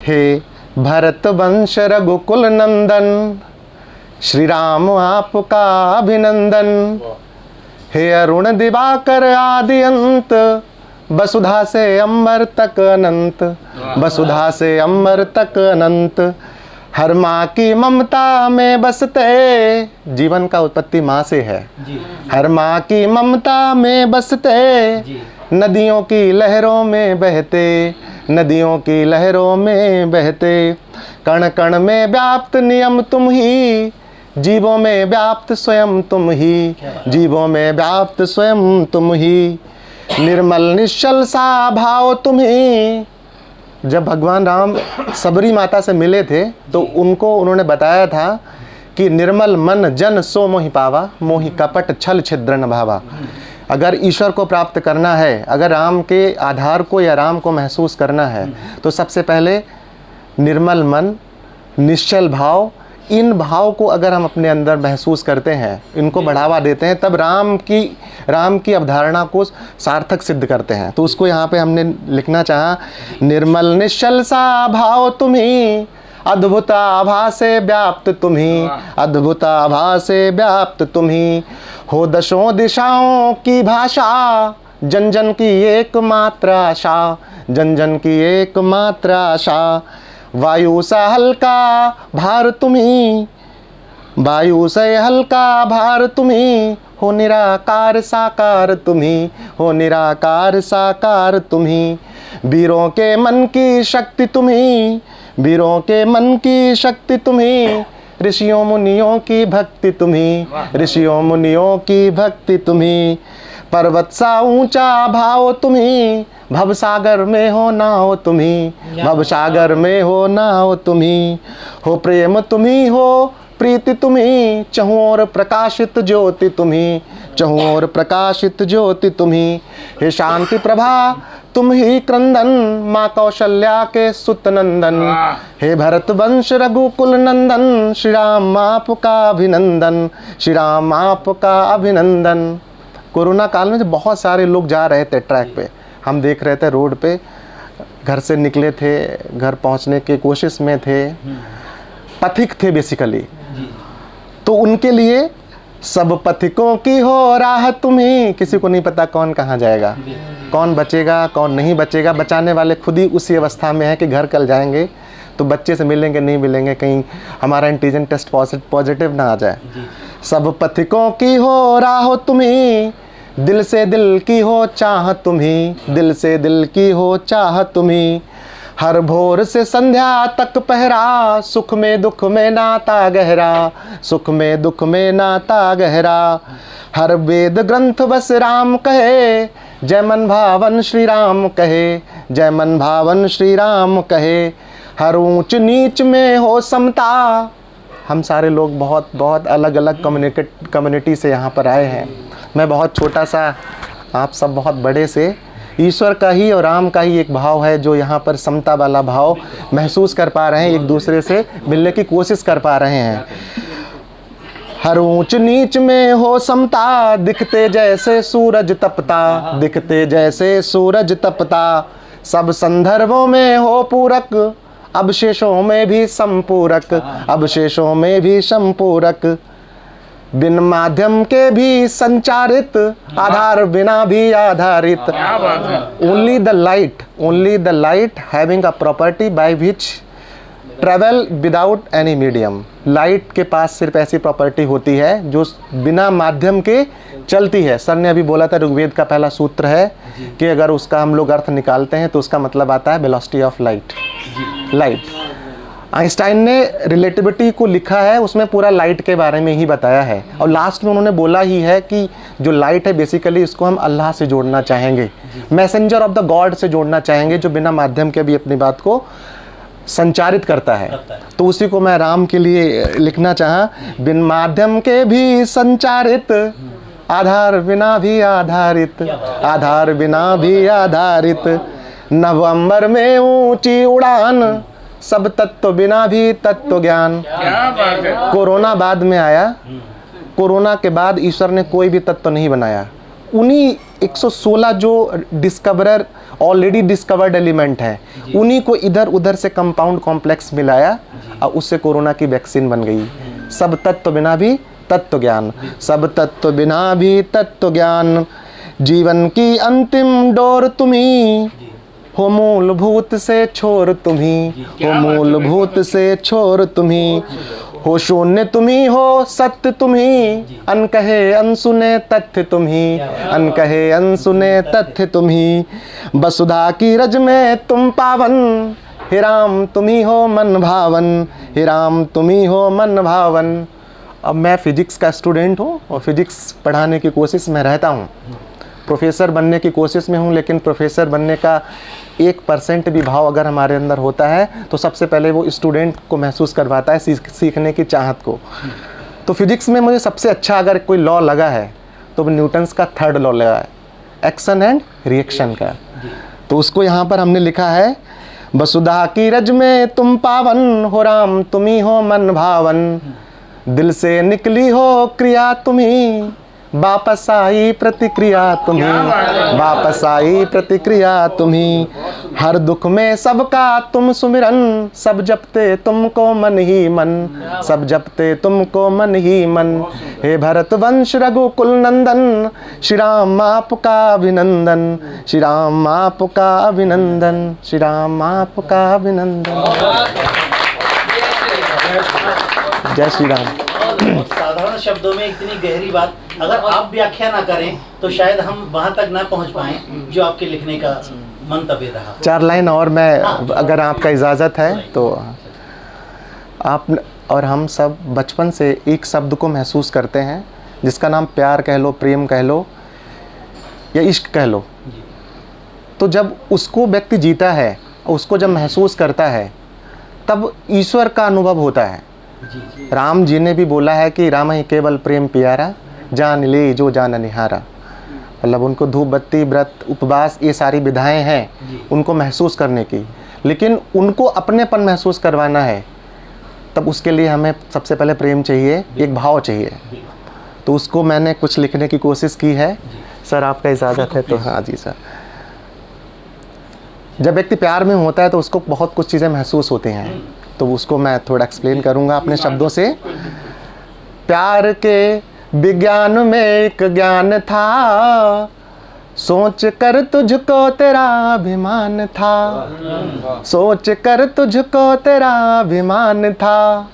हे भरत वंश रघुकुल नंदन, श्री राम आपका अभिनंदन। हे अरुण दिवाकर आदि अंत, वसुधा से अमर तक अनंत, वसुधा से अमर तक अनंत। हर माँ की ममता में बसते, जीवन का उत्पत्ति माँ से है। हर माँ की ममता में बसते, नदियों की लहरों में बहते, नदियों की लहरों में बहते। कण कण में व्याप्त नियम तुम ही, जीवों में व्याप्त स्वयं तुम ही, जीवों में व्याप्त स्वयं तुम ही। निर्मल निश्चल सा भाव तुम ही। जब भगवान राम सबरी माता से मिले थे तो उनको उन्होंने बताया था कि निर्मल मन जन सो मोहि पावा, मोहि कपट छल छिद्र न भावा। अगर ईश्वर को प्राप्त करना है, अगर राम के आधार को या राम को महसूस करना है, तो सबसे पहले निर्मल मन, निश्चल भाव, इन भाव को अगर हम अपने अंदर महसूस करते हैं, इनको बढ़ावा देते हैं, तब राम की अवधारणा को सार्थक सिद्ध करते हैं। तो उसको यहाँ पे हमने लिखना चाहा, निर्मल निश्चल सा भाव तुम्ही, अद्भुत आभा से व्याप्त तुम्ही, अद्भुत आभा से व्याप्त तुम्ही। हो दशों दिशाओं की भाषा, जन जन की एकमात्र आशा, जन जन की एकमात्र आशा। वायु सा हल्का भार तुम्ही, वायु से हल्का भार तुम्ही। हो निराकार साकार तुम्ही, हो निराकार साकार तुम्ही। वीरों के मन की शक्ति तुम्ही, वीरों के मन की शक्ति तुम्ही। ऋषियों मुनियों की भक्ति तुम्ही, ऋषियों मुनियों की भक्ति तुम्ही। पर्वत सा ऊंचा भाव तुम्ही, भवसागर में हो ना हो तुम्ही, भवसागर में हो ना हो तुम्ही। हो प्रेम तुम्ही, हो प्रीति तुम्ही, चहुँ ओर प्रकाशित ज्योति तुम्ही, चहुँ ओर प्रकाशित ज्योति तुम्ही। हे शांति प्रभा तुम ही क्रंदन, माँ कौशल्या के सुत नंदन। हे भरत वंश रघुकुल नंदन, श्री राम आपका अभिनंदन, श्री राम आपका अभिनंदन। कोरोना काल में जब बहुत सारे लोग जा रहे थे ट्रैक पे, हम देख रहे थे रोड पे, घर से निकले थे, घर पहुंचने की कोशिश में थे, पथिक थे बेसिकली। तो उनके लिए सब पथिकों की हो राह तुम्ही। किसी को नहीं पता कौन कहाँ जाएगा, कौन बचेगा कौन नहीं बचेगा। बचाने वाले खुद ही उसी अवस्था में है कि घर कल जाएंगे तो बच्चे से मिलेंगे नहीं मिलेंगे, कहीं हमारा एंटीजन टेस्ट पॉजिटिव ना आ जाए। सब पथिकों की हो राह तुम्ही, दिल से दिल की हो चाह तुम्ही, दिल से दिल की हो चाह तुम्ही। हर भोर से संध्या तक पहरा, सुख में दुख में नाता गहरा, सुख में दुख में नाता गहरा। हर वेद ग्रंथ बस राम कहे, जय मन भावन श्री राम कहे, जय मन भावन श्री राम कहे। हर ऊंच नीच में हो समता। हम सारे लोग बहुत बहुत अलग अलग कम्युनिटी से यहाँ पर आए हैं। मैं बहुत छोटा सा, आप सब बहुत बड़े से। ईश्वर का ही और राम का ही एक भाव है जो यहाँ पर समता वाला भाव महसूस कर पा रहे हैं, एक दूसरे से मिलने की कोशिश कर पा रहे हैं। हर ऊंच नीच में हो समता, दिखते जैसे सूरज तपता, दिखते जैसे सूरज तपता। सब संदर्भों में हो पूरक, अवशेषों में भी संपूरक, अवशेषों में भी संपूरक। बिन माध्यम के भी संचारित, आधार बिना भी आधारित। Only the light having a property by which travel without any medium. Light के पास सिर्फ ऐसी प्रॉपर्टी होती है जो बिना माध्यम के चलती है। सर ने अभी बोला था, ऋग्वेद का पहला सूत्र है कि अगर उसका हम लोग अर्थ निकालते हैं तो उसका मतलब आता है velocity of light. Light, Einstein ने रिलेटिविटी को लिखा है, उसमें पूरा लाइट के बारे में ही बताया है। और लास्ट में उन्होंने बोला ही है कि जो लाइट है बेसिकली इसको हम अल्लाह से जोड़ना चाहेंगे, मैसेंजर ऑफ द गॉड से जोड़ना चाहेंगे, जो बिना माध्यम के भी अपनी बात को संचारित करता है। तो उसी को मैं राम के लिए लिखना चाहा। बिन माध्यम के भी संचारित, आधार बिना भी आधारित, आधार बिना भी आधारित। नवंबर में ऊंची उड़ान, सब तत्व बिना भी तत्व ज्ञान। कोरोना बाद में आया, कोरोना के बाद ईश्वर ने कोई भी तत्व नहीं बनाया, उन्हीं 116 जो डिस्कवरर ऑलरेडी डिस्कवर्ड एलिमेंट है, उन्हीं को इधर उधर से कंपाउंड कॉम्प्लेक्स मिलाया और उससे कोरोना की वैक्सीन बन गई। सब तत्व बिना भी तत्व ज्ञान, सब तत्व बिना भी तत्व ज्ञान, जीवन की अंतिम डोर तुम्ही, हो मूलभूत से छोर तुम्ही, हो मूलभूत से छोर तुम्ही, हो शून्य तुम्ही, हो सत्य तुम्ही, अनकहे अनसुने तथ्य तुम्ही, अनकहे अनसुने तथ्य तुम्ही, वसुधा की रज में तुम पावन, हे राम तुम्ही हो मन भावन, हे राम तुम्ही हो मन भावन। अब मैं फिजिक्स का स्टूडेंट हूँ और फिजिक्स पढ़ाने की कोशिश में रहता हूँ, प्रोफेसर बनने की कोशिश में हूँ, लेकिन प्रोफेसर बनने का 1% भी भाव अगर हमारे अंदर होता है तो सबसे पहले वो स्टूडेंट को महसूस करवाता है सीखने की चाहत को। तो फिजिक्स में मुझे सबसे अच्छा अगर कोई लॉ लगा है तो वो न्यूटन्स का 3rd लॉ लगा है, एक्शन एंड रिएक्शन का। तो उसको यहाँ पर हमने लिखा है, वसुधा की रज में तुम पावन, हो राम तुम्ही हो मन भावन, दिल से निकली हो क्रिया तुम्ही, वापस आई प्रतिक्रिया तुम्ही, वापस आई प्रतिक्रिया तुम्ही, हर दुख में सबका तुम सुमिरन, सब जपते तुमको मन ही मन, सब जपते तुमको मन ही मन, हे भरत वंश रघुकुल नंदन, श्री राम आपका अभिनंदन, श्री राम आपका अभिनंदन, श्री राम आपका अभिनंदन। जय श्री राम। साधारण शब्दों में इतनी गहरी बात अगर आप व्याख्या ना करें तो शायद हम वहां तक ना पहुंच पाएं जो आपके लिखने का मंतव्य रहा। 4 लाइन और मैं अगर आपका इजाज़त है तो। आप और हम सब बचपन से एक शब्द को महसूस करते हैं जिसका नाम प्यार कह लो, प्रेम कह लो या इश्क कह लो। तो जब उसको व्यक्ति जीता है, उसको जब महसूस करता है, तब ईश्वर का अनुभव होता है। राम जी ने भी बोला है कि राम ही केवल प्रेम प्यारा, जान ले जो जान निहारा। मतलब उनको धूप बत्ती व्रत उपवास ये सारी विधाएं हैं उनको महसूस करने की, लेकिन उनको अपनेपन महसूस करवाना है तब उसके लिए हमें सबसे पहले प्रेम चाहिए, एक भाव चाहिए। तो उसको मैंने कुछ लिखने की कोशिश की है। सर आपका इजाज़त है तो। हाँ जी सर। जब व्यक्ति प्यार में होता है तो उसको बहुत कुछ चीज़ें महसूस होती हैं, तो उसको मैं थोड़ा एक्सप्लेन करूँगा अपने शब्दों से। प्यार के विज्ञान में एक ज्ञान था, सोच कर तुझको तेरा अभिमान था, सोच कर तुझको तेरा अभिमान था,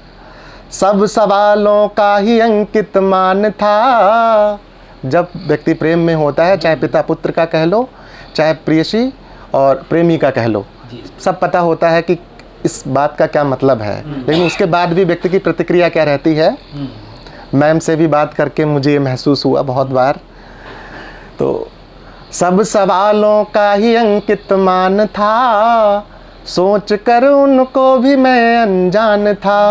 सब सवालों का ही अंकित मान था। जब व्यक्ति प्रेम में होता है, चाहे पिता पुत्र का कह लो, चाहे प्रेयसी और प्रेमी का कह लो, सब पता होता है कि इस बात का क्या मतलब है, लेकिन उसके बाद भी व्यक्ति की प्रतिक्रिया क्या रहती है। मैम से भी बात करके मुझे ये महसूस हुआ बहुत बार। तो सब सवालों का ही अंकित मान था, सोच कर उनको भी मैं अनजान था,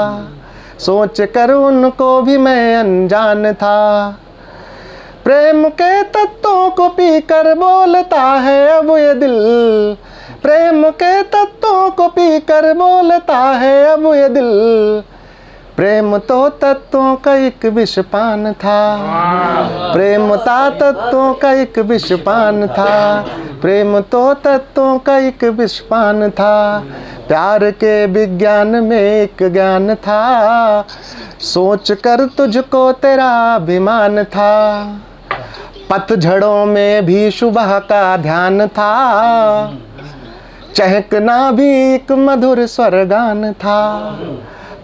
सोच कर उनको भी मैं अनजान था। प्रेम के तत्वों को पी कर बोलता है अब ये दिल, प्रेम के तत्वों को पी कर बोलता है अब ये दिल, प्रेम तो तत्वों का एक विषपान था, प्रेम ता तत्वों का एक विषपान था, प्रेम तो तत्वों का एक विषपान था। प्यार के विज्ञान में एक ज्ञान था, सोच कर तुझको तेरा अभिमान था। पतझड़ों में भी सुबह का ध्यान था, चहकना भी एक मधुर स्वर गान था,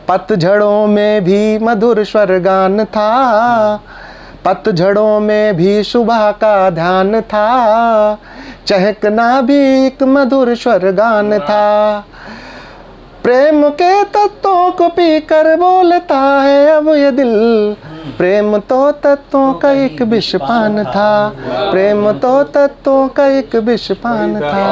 पतझड़ों में भी मधुर स्वर गान था, पतझड़ों में भी सुबह का ध्यान था, चहकना भी एक मधुर स्वर गान था। प्रेम के तत्वों को पी कर बोलता है अब ये दिल, प्रेम तो तत्वों का एक विषपान था, प्रेम तो तत्वों का एक विषपान था।